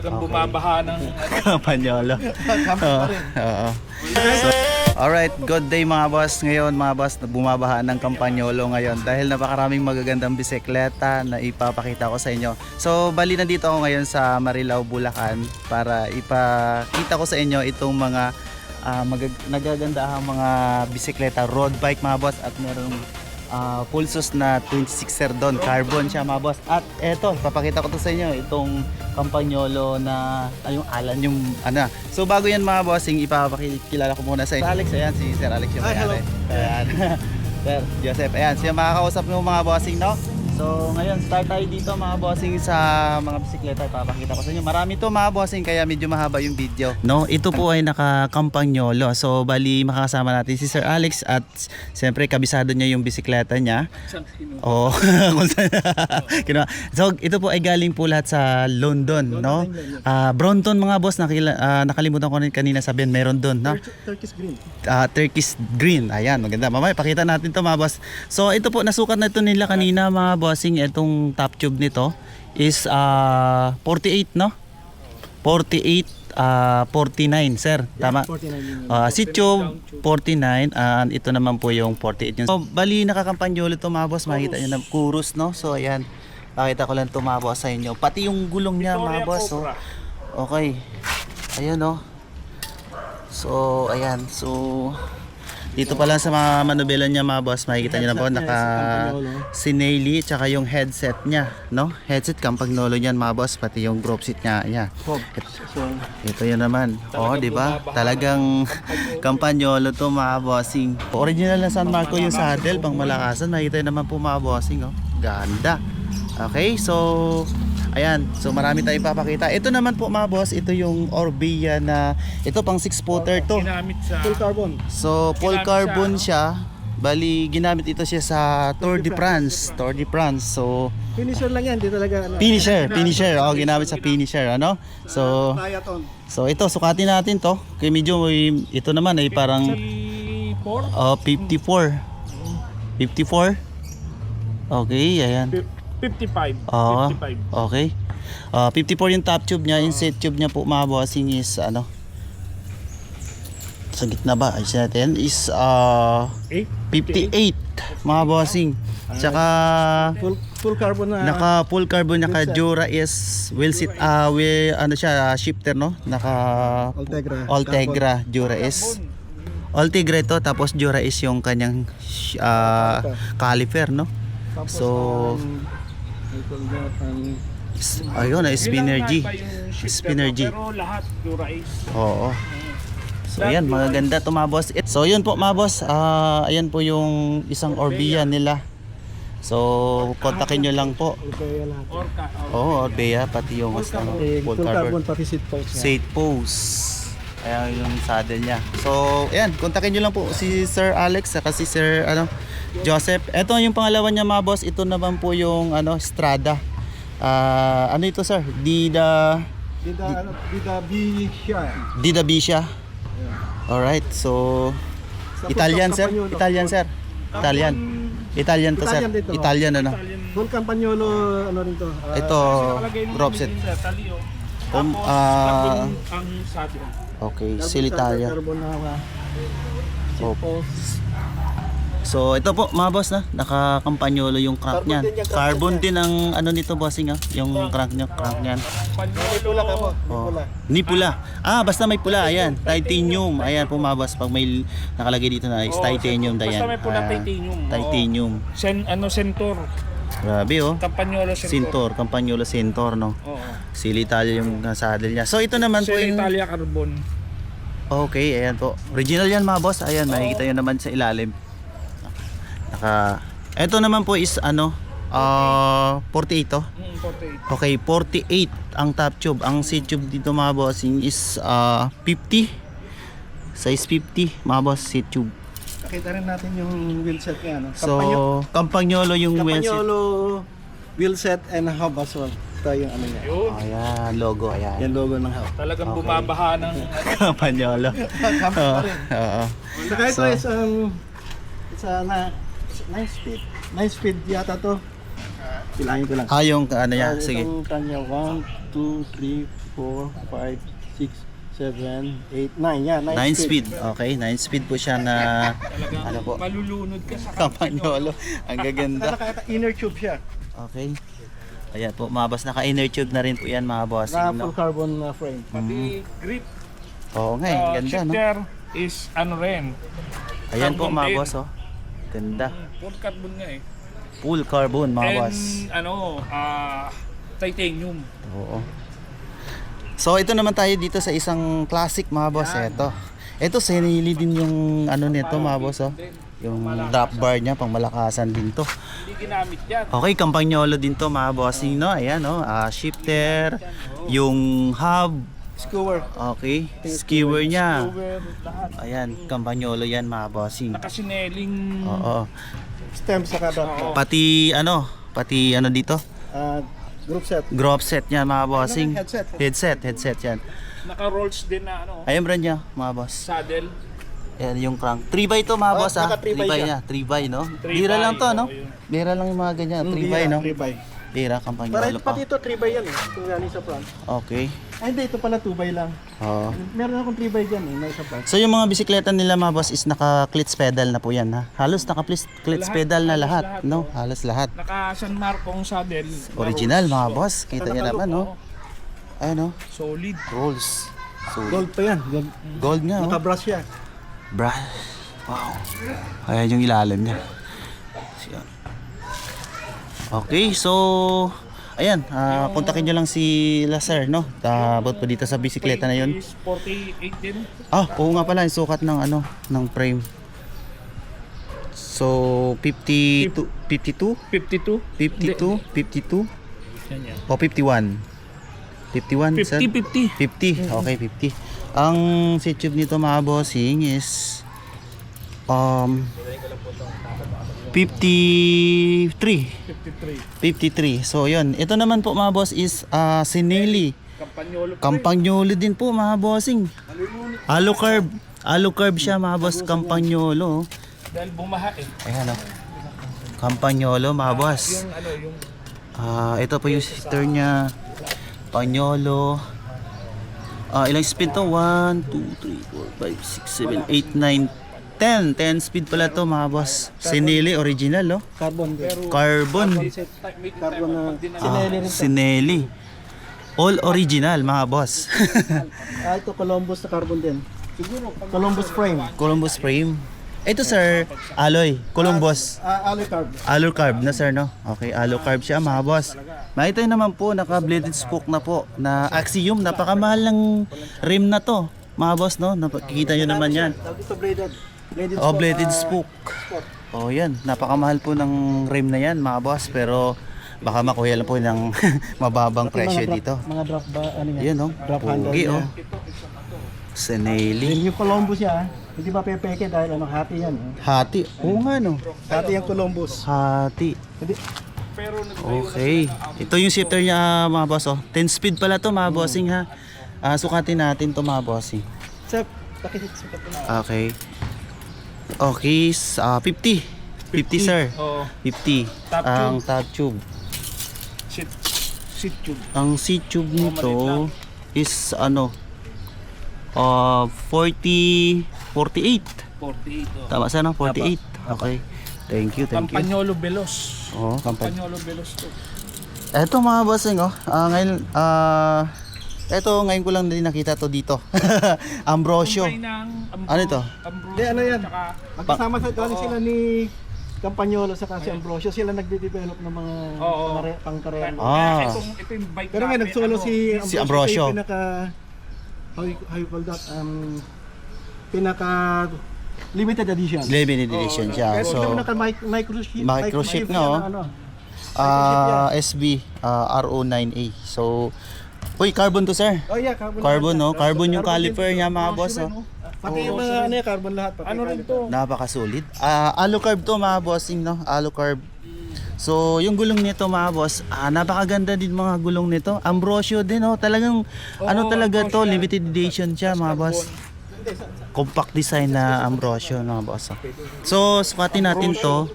Talagang bumabaha ng Panyolo. Oo. So, alright, good day mga boss. Ngayon mga boss, bumabaha ng Campagnolo ngayon dahil napakaraming magagandang bisikleta na ipapakita ko sa inyo. So bali nandito ako ngayon sa Marilao, Bulacan para ipakita ko sa inyo itong mga nagagandahang mga bisikleta, road bike mga boss, at merong Pulsos na 26er doon, carbon siya mga boss. At eto, papakita ko to sa inyo, itong Campagnolo na yung Alan yung ano. So bago yan mga bossing, ipapakilala ko muna sa inyo. Alex, ayan si Sir Alex yung may-ari. Ayan. Sir Joseph, ayan siya makakausap mo mga bossing, no? So ngayon start tayo dito mga bossing sa mga bisikleta. Ipapakita ko sa inyo. Marami to mga bossing kaya medyo mahaba yung video. No, ito po ay naka Campagnolo. So bali makakasama natin si Sir Alex at siyempre kabisado niya yung bisikleta niya. Oh, so ito po ay galing po lahat sa London, no? Brompton mga boss, nakalimutan ko rin kanina sabihin, meron doon, no? Turkish green. Turkish green. Ayan, maganda. Mamaya pakita natin to mga boss. So ito po nasukat na ito nila kanina mga bossing. Itong top tube nito is 48, no? 48 49 sir, tama? 49 seat tube 49 and ito naman po yung 48 yun. So bali nakakampanyolo ito mga boss, makikita nyo na kurus, no? So ayan, pakita ko lang ito mga boss sa inyo, pati yung gulong niya mga boss, oh. Okay, ayun, no? So ayan, so dito pa lang sa mga manubela niya mga boss, makikita niyo na po naka Sinelli tsaka yung headset niya, no? Headset Campagnolo niyan mga boss, pati yung group seat niya. Yeah. Ito yun naman. Oh, di ba? Talagang Campagnolo to mga bossing. Original na San Marco yung saddle, pang malakasan. Makikita niyo naman po mga bossing, oh. Ganda. Okay, so ayan, so marami tayong ipapakita. Ito naman po mga boss, ito yung Orbea na ito pang 6-footer to. ginamit sa Full carbon. So full carbon siya. Bali ginamit ito siya sa Tour de France. So Finisher lang yan, di talaga ano. finisher. Oh, ginamit sa finisher, ano? So Diaton. ito sukatin natin to. Kay medyo ito naman ay parang 54. 54. Okay, ayan. 55. Oo. 55. Okay. 54 yung top tube niya, yung set tube niya po mga bossing is ano? Sa gitna ba? Ay natin is 58 mga bossing. Tsaka Full carbon na. naka full carbon, naka Jura is wheel sit ano siya, shifter, no? Naka Ultegra Jura is Ultegra ito, tapos Jura is yung kanyang caliper, no? So ayun na Spinnergy. Pero lahat Dura-Ace. Oo. So ayan, magaganda to mga boss. So yun po mga boss, ayan po yung isang Orbea nila. So kontakin nyo lang po. Orca. Oo, Orbea, pati yung full carbon pati seat post. seat post. Ayan yung saddle niya. So ayan, kontakin nyo lang po si Sir Alex at si Sir Joseph. Ito yung pangalawa niya mga boss. Ito naman po yung Strada. Ano ito sir? Dida Bisha. Alright, so Italian sir? Italian sir? Italian to sir? Italian ano? Full Campagnolo ano rin to. Ito, drop set. Tapos ang saddle. Okay, Silitalia. Carbon na. Oh. So ito po mga boss, na naka-Campagnolo yung crank niyan. Carbon din ang ano nito bossing, yung crank niyan. Pula ka mo. Oh. Ni pula. Basta may pula, ayan. Titanium. Ayan po mga boss, pag may nakalagay dito na is titanium dayan. Basta may pula, titanium. Titanium. Sentor. Grabe, oh. Campagnolo Sentor. Campagnolo Sentor, no. Oo. Silitalia yung saddle niya. So ito naman po yung Italia Carbon. okay, ayan po. Original yan mga boss. Ayan, makikita nyo naman sa ilalim. Ito naman po is 48 to. 48. Okay, 48 ang top tube. Ang seat tube dito mga bossing is 50. Size 50 mga boss, seat tube. Nakita rin natin yung wheel set niya, no? So, Campagnolo yung wheel set. Campagnolo wheel set and hub as well. Ito yung ano niya. Yun. Ayan, logo, ayan. Yan logo ng hub. Talagang bumabaha ng Campagnolo. Oo. Saka ito is it's a 9 speed yata to. Bilangin ko lang. Yung ano yan, sige. Itong kanya 1, 2, 3, 4, 5, 6, 7, 8, 9. Yeah, 9, 9 speed. Okay, 9 speed po siya na ano po, Malulunod ka sa Campagnolo. Ang gaganda. Naka-inner tube siya. Okay. Ayan po, mga boss, naka-inner tube na rin po yan mga boss. Na No? full carbon frame. Pati grip. Oo nga, eh, ganda no. Shifter is ano rin. Ayan po carbon mga din. boss, oh. Ganda. Full carbon nga eh. Full carbon mga boss. And titanium. Oo. So ito naman tayo dito sa isang classic mga boss. Ito sinili din yung ano nito mga boss, oh. Yung drop bar niya, pang malakasan din to. Hindi ginamit yan. Okay, Campagnolo din to mga bossing, no? Ayan, no? Shifter, yung hub, Skewer. okay, skewer niya. Cover, lahat. Ayan, Campagnolo yan mga bossing. Nakasineling. Oo. Stem sa kada. Pati ano dito? Group set. Group set niya mga bossing. Headset. Headset yan. Naka-rolls din na ano. Ayan brand niya mga boss. Saddle. Ayan yung crank. 3x to mga boss, ha? naka 3x 3x siya. niya, 3x, no? 3x, Bira lang to, no? oo, yun. Bira lang yung mga ganyan, 3x, no? 3x. Bira, Para Campagnolo pa. pati ito 3x yan eh. Kung galing sa front. Okay. Ay hindi, ito pala 2x lang. Oo. Meron akong 3x dyan eh, na sa front. So yung mga bisikleta nila mga boss is naka-clits pedal na po yan, ha? Halos naka-clits pedal na lahat, no? Halos lahat. Naka San Marcong saddle. Original Rolls. mga Oo. boss. Kita niyo naman, no? Ayun, no? Solid. Rolls. So, Gold pa yan. Gold. gold nga, oh. Naka-brush siya. Bra. Wow. Ayan yung ilalim niya. Siya. Okay, so ayan, kontakin nyo lang si Lazar, no? About po dito sa bisikleta na yun. Is 48 din. Oo nga pala, yung sukat ng ano, ng frame. So 52, 52, 52. 52, 52 Yan yan. o 51. 51 sir? 50. 50. Okay, 50. Ang seat tube nito mga bossing is 53. 53. 53. So yun. Ito naman po mga boss is Sinelli. Campagnolo. Campagnolo din po mga bossing. Alucarb. Alucarb siya mga boss. Campagnolo. Dahil bumaha eh. Ayan o. Campagnolo mga boss. Yung ano, yung Ito po yung sister niya. Campagnolo. Ilang speed to? 1, 2, 3, 4, 5, 6, 7, 8, 9, 10. 10 speed pala to mga boss. Sinelli original, no? Carbon din. Carbon. Carbon na Sinelli rin to. Sinelli. All original mga boss. Ito Columbus na carbon din. Siguro Columbus frame. Columbus frame. Ito sir, alloy. Columbus. Alloy carb. Alucarb na sir, no? Okay, alucarb siya mga boss. Makita nyo naman po, naka-bladed spoke na po na Axiom. Napakamahal ng rim na to mga boss, no? Nakikita nyo naman yan. Dito bladed. Oh, bladed spoke. Oh, yan. Napakamahal po ng rim na yan mga boss. Pero baka makuha lang po ng mababang presyo dito. Mga drop ba ano yan? Yan, no? Drop handle. Pogi, niya. oh. Sinelli. Yung Columbus siya, hindi ba pepeke dahil ano hati yan. Hati. Oo nga, no? Hati yung Columbus. Hati. Hindi. Okay. Ito yung shifter niya mga boss, oh. 10 speed pala to mga bossing, ha. Sukatin natin to mga bossing. Sir, pakisukat na. Okay. Okay, 50. 50 sir. Oo. 50. Top Ang top tube. Seat tube. Ang seat tube nito is ano 48. 48. Oh. Tama sana 48. Okay. Thank you, thank you. Campagnolo Veloz. Oh, kampanya. Campagnolo Veloz to. Eto mga bossing, oh. Ngayon ko lang din nakita to dito. Ambrosio. Kumpay ng Ano ito? Ambrosio. Hindi, ano yan? Tsaka, Magkasama sa galing sila ni Campagnolo sa si Ambrosio, sila nagde-develop ng mga Oo. pangkarera. Ah. ito yung bike Pero may natin, nagsolo ano, si Ambrosio. Ambrosio. Yung pinaka how you call that? Pinaka limited edition. Limited edition siya. Pero So, naka microchip. Microchip nga, oh. Ano. SB RO9A. So, uy, carbon to sir. Oh yeah, carbon. Carbon, no? lahat. Carbon yung din caliper to. niya mga boss, Ambrosio, oh. no? Pati yung mga ano yung carbon lahat. Pati Ano rin caliper. to? Napakasulit. Alucarb to mga bossing, no? Alucarb. So, yung gulong nito mga boss, napakaganda din mga gulong nito. Ambrosio din, oh. Talagang, ano talaga to, Ambrosio. limited edition siya mga boss. Compact design na Ambrosio mga boss, oh. So, sukatin natin to.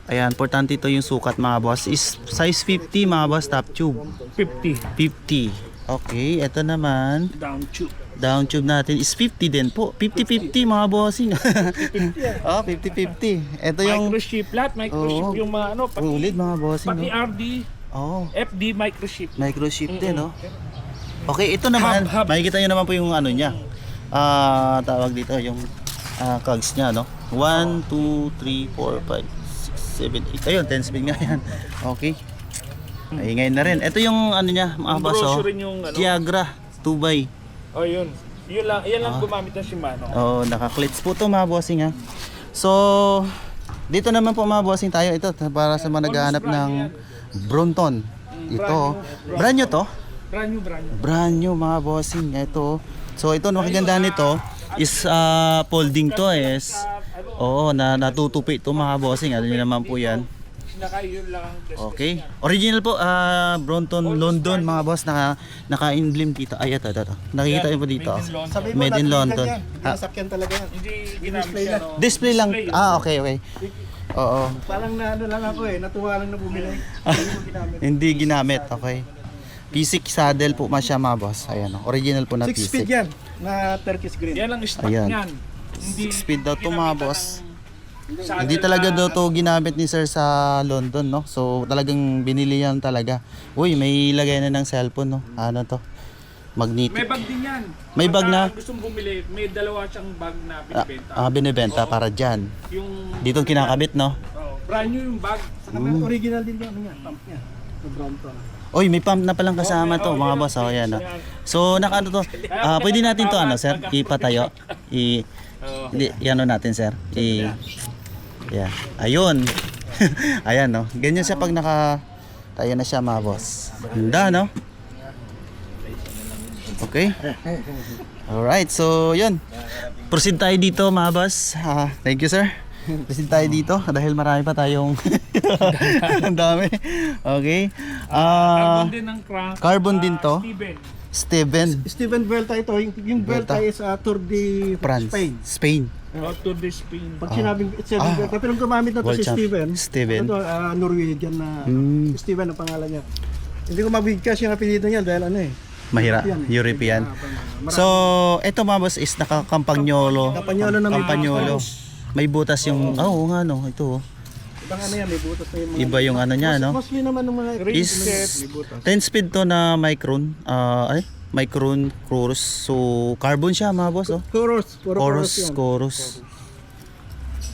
Ayan, importante to yung sukat mga boss. Is size 50 mga boss, top tube. 50. 50. Okay, ito naman. Down tube. Down tube natin is 50 din po. 50-50 mga bossing. Oh, 50-50. Ito yung Microchip lahat. Microchip Oo. yung mga ano. Pati, ulit mga bossing. pati No? RD, Oh, FD, microchip. microchip din, no? Okay, ito naman. Hub. Makikita nyo naman po yung ano niya. Tawag dito, yung cogs niya, no? 1, 2, 3, 4, 5, 6, 7, 8. Ayun, 10 speed nga yan. Okay. Ay, ngayon na rin. Ito yung ano niya, mga Yung boss, oh. brochure rin yung ano. Tiagra 2x. Oh, yun. Yan lang gumamit ng Shimano. Oh, naka-clits po to mga bossing ha. So, dito naman po mga bossing tayo. Ito para sa mga naghahanap ng Brunton. Ito, oh. Brand new to? Brand new. Brand new mga bossing. Ito. So, ito ang magaganda nito is folding to is. Oo, natutupi to mga bossing. Ano nyo naman po yan. Yun lang ang Okay. Original po, Brunton, London mga boss. Naka-emblem dito. Ay, ito. Nakikita nyo po dito. Sabi mo, Made in London. Nasakyan talaga yan. Hindi ginamit Display siya, lang. no? Display lang. Okay. Oo. Parang na ano lang ako natuwa lang na bumili. Hindi mo ginamit. Hindi ginamit, okay. P6 saddle po siya mga boss. Ayan, original po na 6 P6. speed yan na Turkish green. Yan ang stock Ayan. niyan. Hindi 6 speed daw to mga boss. sa Hindi talaga daw to ginamit ni sir sa London, no? So talagang binili yan talaga. Uy, may lagay na ng cellphone, no? Ano to? Magnetic. May bag din yan. May bag na? Pagka gustong bumili, may dalawa siyang bag na binibenta. Binibenta para dyan. Yung Dito kinakabit, no? brand new yung bag. Saka may original din yung ano niya, pump niya. Sa Brompton. Uy, may pump na palang kasama to, mga boss. Oh, ayan, no? So, nakaano to? Pwede natin to, ano, sir? Ipatayo. Ano natin, sir? Yeah. Ayun. Ayan, no? Ganyan siya pag tayo na siya, mga boss. Ganda, no? Okay. Alright, so yun. Proceed tayo dito, mga boss. Thank you, sir. Proceed tayo dito dahil marami pa tayong ang dami. Okay. Carbon din ng crank. Carbon din to. Steven. Steven Vuelta ito, yung Vuelta is Tour de France. Spain. To the Spain. Pag sinabing Steven Vuelta, pero gumamit na to World si champ. Steven. Steven. Ito, Norwegian na Steven ang pangalan niya. Hindi ko mabigkas yung apelido niya dahil ano Mahira, European. So, ito mga boss is naka-Campagnolo. Campagnolo na may Campagnolo. May butas yung, nga no, ito. Ibang ano yan, may butas na yung mga... Iba yung ano niya, no? Mostly naman ng mga Is may butas. 10 speed to na Micron. Micron Chorus. So, carbon siya mga boss, oh. Chorus.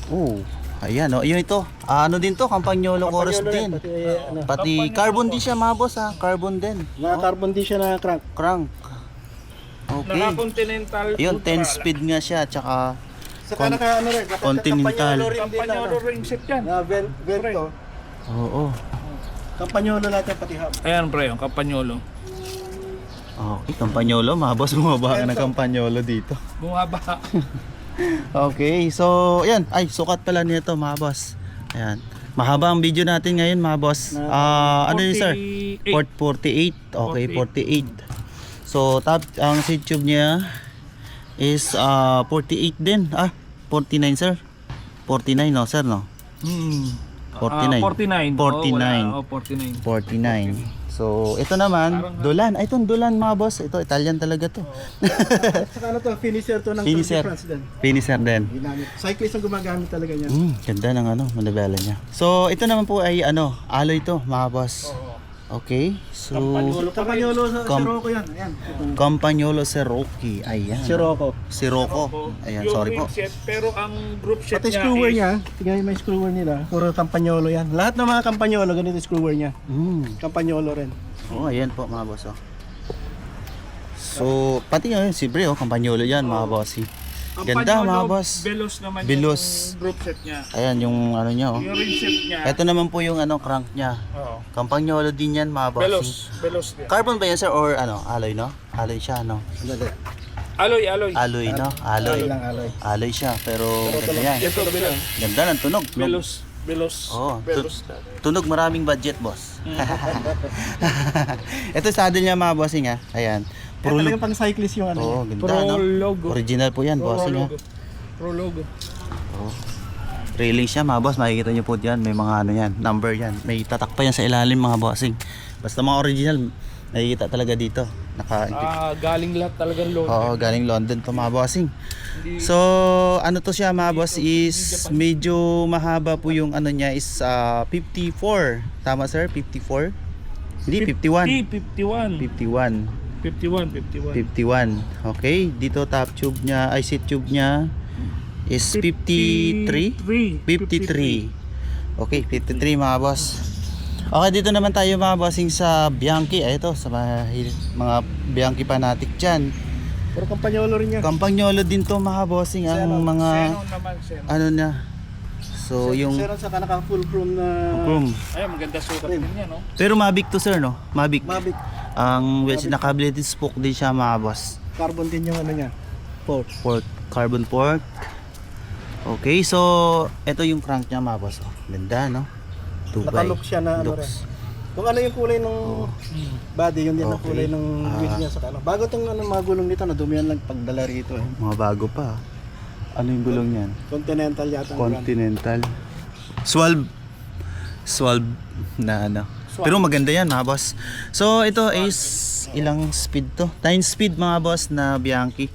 Oh, ayan, oh. Yun ito. Ano din to? Campagnolo Chorus din. Pati carbon din siya mga boss, ha. Carbon din. Naka-carbon din siya na crank. Crank. Okay. Naka-continental. Yun, 10 speed nga siya. Tsaka Saka naka-ano rin. Continental. Campagnolo ring set yan. Na Vento. Oo. Campagnolo lahat yan, pati hub. Ayan pre, yung Campagnolo. Okay, Campagnolo. Mga boss, bumaba ka ng Campagnolo dito. Bumaba. Okay, so yan. Ay, sukat pala nito mga boss. Ayan. Mahaba ang video natin ngayon mga boss. Ano yun sir? 48. Okay, 48. So, ang seat tube niya is 48 din. 49 sir. 49 no sir no? 49. 49. 49. 49. So, ito naman, Dulan. Ay, itong Dulan mga boss. Ito, Italian talaga to. Saka ano to, finisher to ng Tour de France din. Finisher din. Ginamit. Cyclist ang gumagamit talaga niya. Ganda ng manibela niya. So, ito naman po ay alloy to mga boss. Okay. So, Campagnolo sa Sirocco yan. Ayan. Campagnolo Sirocco. Ayan. Sirocco. Ayan, sorry po. Set, pero ang group set Pati screwer niya, tingnan mo yung screwer nila. Puro Campagnolo yan. Lahat ng mga Campagnolo, ganito yung screwer niya. Campagnolo rin. Oh, ayan po mga boss. So, pati yun, siyempre Campagnolo yan mga boss. Ganda mga boss. Veloz naman Veloz. yung group set niya. Ayan yung ano niya. Yung ring set niya. Ito naman po yung crank niya. Oo. Campagnolo din yan mga boss. Veloz din. Carbon ba yan sir or alloy no? Alloy siya no? Alloy. Alloy no? Alloy. Alloy siya pero ganda yan. Ito, veloz. Ganda ng tunog. No? Veloz. Oo, Veloz. tunog maraming budget boss. Ito saddle niya mga bossing ha. Ayan. Puro talagang pang cyclist yung ano. Oo, ganda Pro no? logo. Original po yan bossing ha. Pro logo. Oh. Railing siya mga boss, makikita nyo po yan, may mga number yan. May tatak pa yan sa ilalim mga bossing. Basta mga original, nakikita talaga dito. Galing lahat talagang load. Oo, galing London to mga bossing. Hindi- So, ano to siya mga boss is medyo mahaba po yung ano niya is 54. Tama sir? 54? Hindi, 51. 51. 51. 51. 51. Okay, dito top tube niya, ay seat tube niya is 53. 53. Okay, 53 mga boss. Okay, dito naman tayo mga bossing sa Bianchi. Ay, ito, sa mga Bianchi fanatic dyan. Pero Campagnolo rin yan. Campagnolo din to mga bossing. Ang Xenon. mga, Xenon naman, Xenon. ano na. So, yung Xenon sa naka full chrome na chrome. Ay, maganda sukat din yan, no? Pero Mavic to sir, no? Mavic. Mavic. Ang naka-bladed spoke din siya mga boss. Carbon din yung ano niya. Port. Port, carbon port. Okay, so ito yung crank niya mga boss. Oh, ganda, no? Dubai. Nakalook siya na ano rin. Looks. Kung ano yung kulay ng body, yun din ang Okay. kulay ng wheel niya sa ano. Bago tong ano, mga gulong nito, nadumihan lang pagdala rito. Eh. Mga bago pa. Ano yung gulong niyan? Continental yata ang brand. Continental. Swalb na ano. Pero maganda yan mga boss. So ito is ilang speed to? 9 speed mga boss na Bianchi.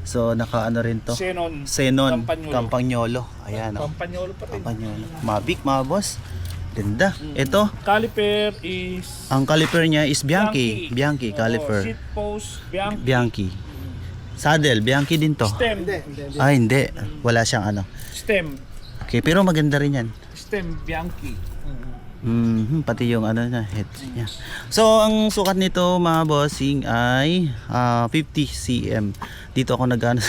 So naka ano rin to? Xenon. Xenon Campagnolo. Campagnolo. Ayan oh. Campagnolo pa rin. Campagnolo. Mavic mga boss. Ganda. Ito, Caliper is ang caliper niya is Bianchi. Bianchi Oo, caliper. seat post, Bianchi. Bianchi. Saddle, Bianchi din to. Stem. Hindi. Ah, hindi. Wala siyang ano. Stem. Okay, pero maganda rin yan. Stem, Bianchi. Pati yung ano na head niya. So ang sukat nito mga bossing ay 50 cm. Dito ako nag-ano.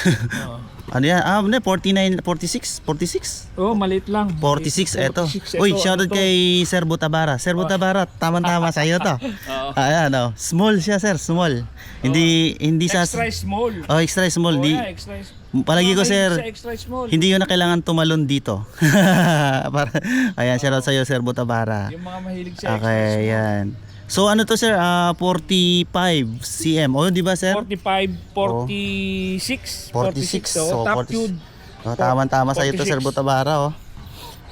Ano yan? 49, 46? 46? Oh, maliit lang. 46 eto. 46, Uy, eto, shoutout ano to? kay Sir Butabara. Sir Butabara, tama-tama sa iyo to. Oo. Ayan oh. Small siya sir, small. Hindi sa Extra small. Oh, extra small. Oh, Di, yeah, extra small. palagi ko sir, Sa extra small. hindi yun na kailangan tumalon dito. Ayan, shoutout sa iyo Sir Butabara. Yung mga mahilig sa extra Okay, small. yan. So ano to sir? 45 cm. Oh, di ba sir? 45, 46. 46. So, top 40. tube. Oh, tama-tama sa iyo to Sir 46. Butabara oh.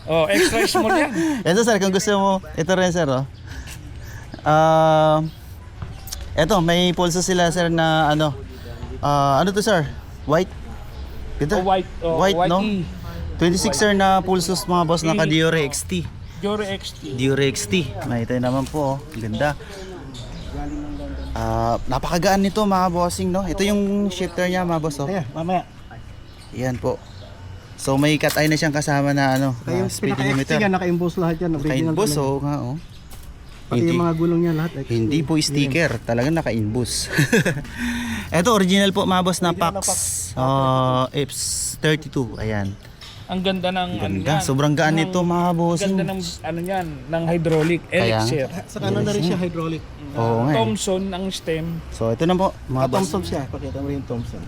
Oh, extra small yan. Ito sir, kung gusto mo, ito rin sir oh. Ito, may pulso sila sir na ano. Ano to sir? White? Ito? Oh, white. Oh, White, no? E. 26 sir na pulsos mga boss, naka Diore XT. Diore XT. Diore XT. Makita naman po, oh. Ganda. Napakagaan nito mga bossing, no? Ito yung shifter niya mga boss, oh. Ayan, mamaya. Yan po. So may cut eye na siyang kasama na ano, Kaya yung speed pinaka-XT limiter. yan, naka-imbus lahat yan. original Naka-inbus, talaga. oh, nga, oh. Pati Hindi, yung mga gulong niya lahat. XT. hindi po sticker, talagang naka-inbus. Ito original po mga boss na Original na Pax F32. Ayan. Ang ganda ng ano Ganda. yan. Sobrang gaan Ng- nito mga bossing. Ganda ng ano yan, ng hydraulic. Kaya? Elixir. Sa kanan na rin siya, hydraulic. Oo nga. Thomson ang stem. So ito na po mga boss. Thompson siya. Pakita mo rin yung Thompson.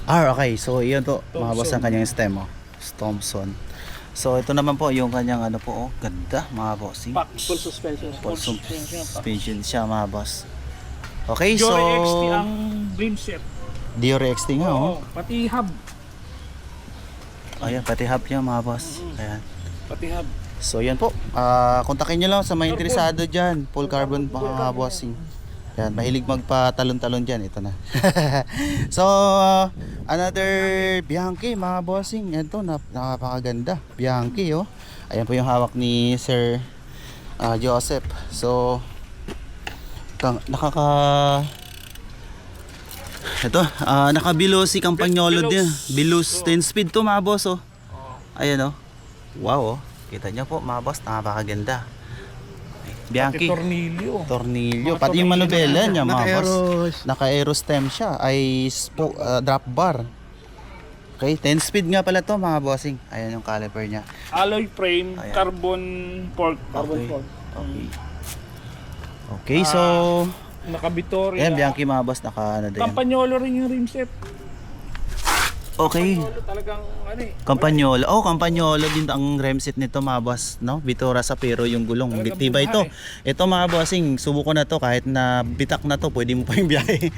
Okay. So iyon po mga boss ang kanyang stem, oh. Thompson. So ito naman po yung kanyang ano po, oh. Ganda mga bossing. Pax. Full suspension. Full suspension, suspension siya mga boss. Okay, so Diore XT ang rim set. Diore XT nga, oh. Oo, pati hub. Ayan, pati hub niya mga boss. Ayan. Pati hub. So yan po. Kontakin nyo lang sa mga interesado dyan. Full carbon mga bossing. Yan, mahilig magpatalon-talon dyan. Ito na. So, another Bianchi mga bossing. Ito, napakaganda. Bianchi, oh. Ayan po yung hawak ni Sir Joseph. So, ito, naka-below si Campagnolo din. Below 10 speed to mga boss, oh. Ayan, oh. Wow, oh. Kita nyo po mga boss, napakaganda. Bianchi. Pati tornilyo. Tornilyo. Mga Pati yung tornilyo manubela na- niya mga boss. Naka-aero. Naka-aero stem siya. Ay drop bar. Okay, 10 speed nga pala to mga bossing. Ayan yung caliper niya. Alloy frame, Ayan. carbon fork. Carbon Okay. fork. Okay. Okay, so Naka-Vittoria. ayan Bianchi mga boss, naka ano din. Campagnolo rin yung rim set. Okay. Campagnolo talagang ano eh. Campagnolo. Oh, Campagnolo din ang remset nito mga boss, no? Vittora sa pero yung gulong. Talagang Tibay ito. buhay. Ito mga bossing, subuko na to kahit na bitak na to, pwede mo pa yung biyahe.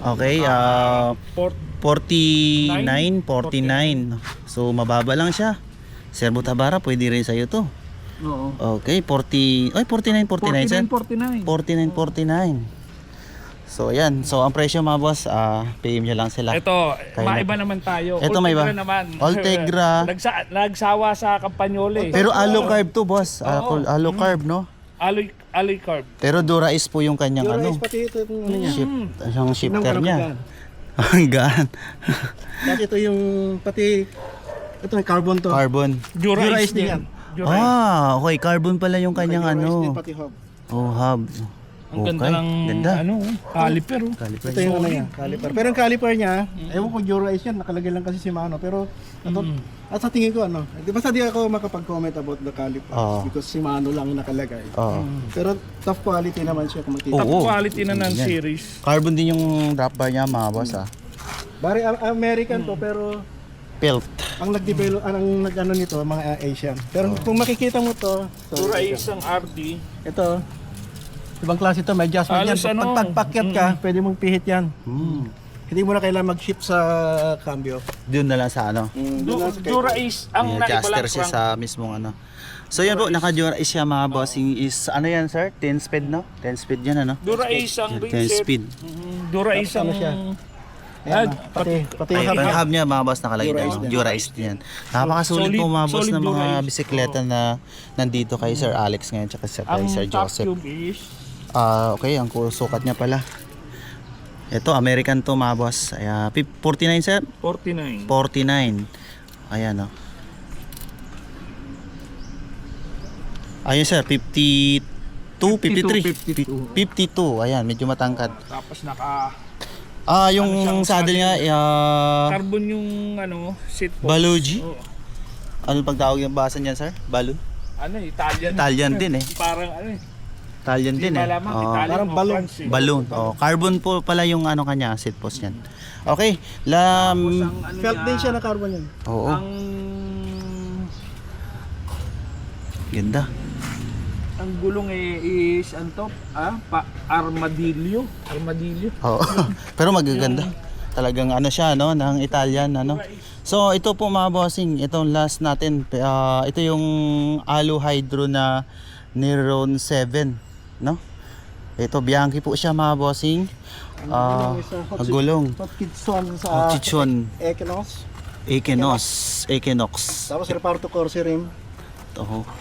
Okay, 49, 49. So mababa lang siya. Sir Butabara, pwede rin sa'yo to. Oo. Okay, 49, 49 sir. 49. 49, 49. So ayan, so ang presyo mga boss, PM nyo lang sila. Ito, Kaya maiba naman tayo. Ito maiba. Ultegra naman. Ultegra. Nagsawa sa Campagnolo eh. Pero aloe carb to boss, Oo. aloe carb no? Alloy carb. Pero Durais po yung kanyang Yung ano, rice pati ito yung ano niya. yung shifter niya. Kagaan. Ang gaan. Tapos ito yung pati ito may carbon to. Carbon. Dura Dura is is din yan. Dura. Okay, carbon pala yung kanyang Dura is din, ano. pati hub. Oh, hub. Ang ganda ng Ganda. caliper. Oh. Caliper. Ito yung ano niya, caliper. Pero yung caliper niya, ewan ko Dura is yan, nakalagay lang kasi si Mano. Pero at sa tingin ko ano, basta di ako makapag-comment about the caliper because si Mano lang nakalagay. Oo. Pero top quality naman siya kung makikita. Top Oo. quality na ng Yan. series. Carbon din yung drop bar niya mga boss Bari American to pero Pelt. ang nag-develop, ang nag-ano nito, mga Asian. Pero kung makikita mo to, Dura is ang RD. ito, ibang klase to, may adjustment yan. Halos Pag ano, pagpakyat ka, pwede mong pihit yan. Hindi mo na kailangan mag-shift sa cambio. Doon na lang sa ano. Dura is ang May adjuster naibalang siya sa mismong ano. So yan po, naka-Dura is siya mga bossing is ano yan sir? 10 speed no? 10 speed yan ano? Dura is ang 10 rim set. speed. Dura is ang Ano siya? Ayan, pati Ay, yung yung hub. hub niya mga boss nakalagay Dura dyan. is din. Dura is din yan. Napakasulit po mga boss Solid ng mga Dura is. bisikleta na nandito kay Sir Alex ngayon tsaka kay ang Sir top Joseph. tube is Okay, ang sukat niya pala. Ito, American to mga boss. 49 sir? 49. 49. Ayan o. Ayun sir, 52, 53. 52. Ayan, medyo matangkad. Tapos naka Yung saddle niya, carbon yung ano, seat post. Baluji? Oo. Ano pagtawag yung bahasan niyan sir? Balloon? Ano, Italian. Italian din eh. Parang ano eh. Italian din Hindi eh. malaman, Oo. Italian Parang o balloon. France eh. Balloon. Carbon po pala yung ano kanya, seat post niyan. Okay, lam... Ang ano Felt niya, din siya na carbon yan. Oo, Ang ganda. ang gulong is ano to? Armadillo. Armadillo. Oo. Pero magaganda. Talagang ano siya no, ng Italian ano. So ito po mga bossing, itong last natin, ito yung Alu Hydro na Neron 7, no? Ito Bianchi po siya mga bossing. Ang gulong. Hot Kitson sa Chichon Equinox. Equinox. Tapos Reparto Corse rim.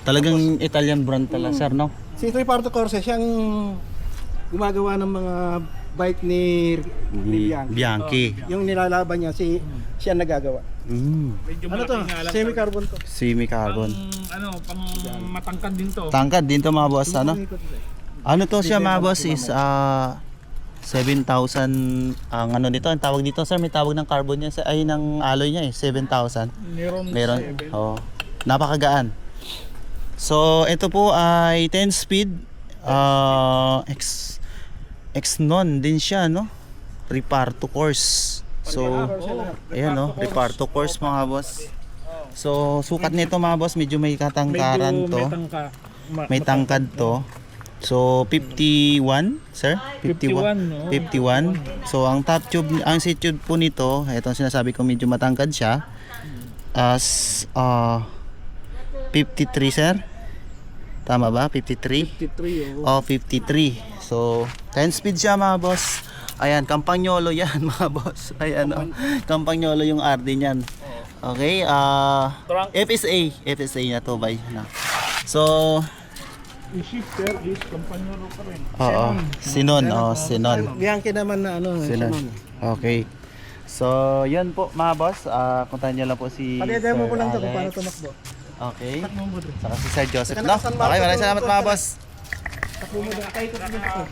Talagang Italian brand pala sir no? Si Reparto Corse, siyang gumagawa ng mga bike ni Bianchi. Bianchi. Yung nilalaban niya, siya nagagawa. Medyo Ano to? malaki nga lang. Semi-carbon to. Semi-carbon. Pang matangkad din to. Tangkad din to mga boss ano? Ano to siya mga boss is 7,000 ang ano dito, ang tawag dito sir, may tawag ng carbon niya ay ng alloy niya eh, 7,000. Meron. 7. Oh. Napakagaan. So ito po ay 10 speed X-non din siya no? Reparto course. So ayan no, Reparto course mga boss. So sukat nito mga boss medyo may katangkaran to. May tangkad to. So 51, sir? 51, no? 51. So ang top tube, ang seat tube po nito, ito ang sinasabi ko medyo matangkad siya. As 53, sir? Tama ba? 53? 53 Oh, 53. So 10 speed siya mga boss. Ayan, Campagnolo yan mga boss. Ayan, Campagnolo yung RD niyan. Okay, FSA na to by. So yung shifter is Campagnolo pa rin. oo, Sinon, Sinon. Bianchi naman na ano, Sinon. Sinon. Okay. So, yan po mga boss. Puntahan niyo lang po si Pag-demo ko lang to Sir kung paano Alex. tumakbo. Okay. Takbo mo doon. Saka si Sir Joseph, Saka no? naka-San Marcos Okay, maraming to, salamat mga boss. Takbo mo doon. Kahit ito.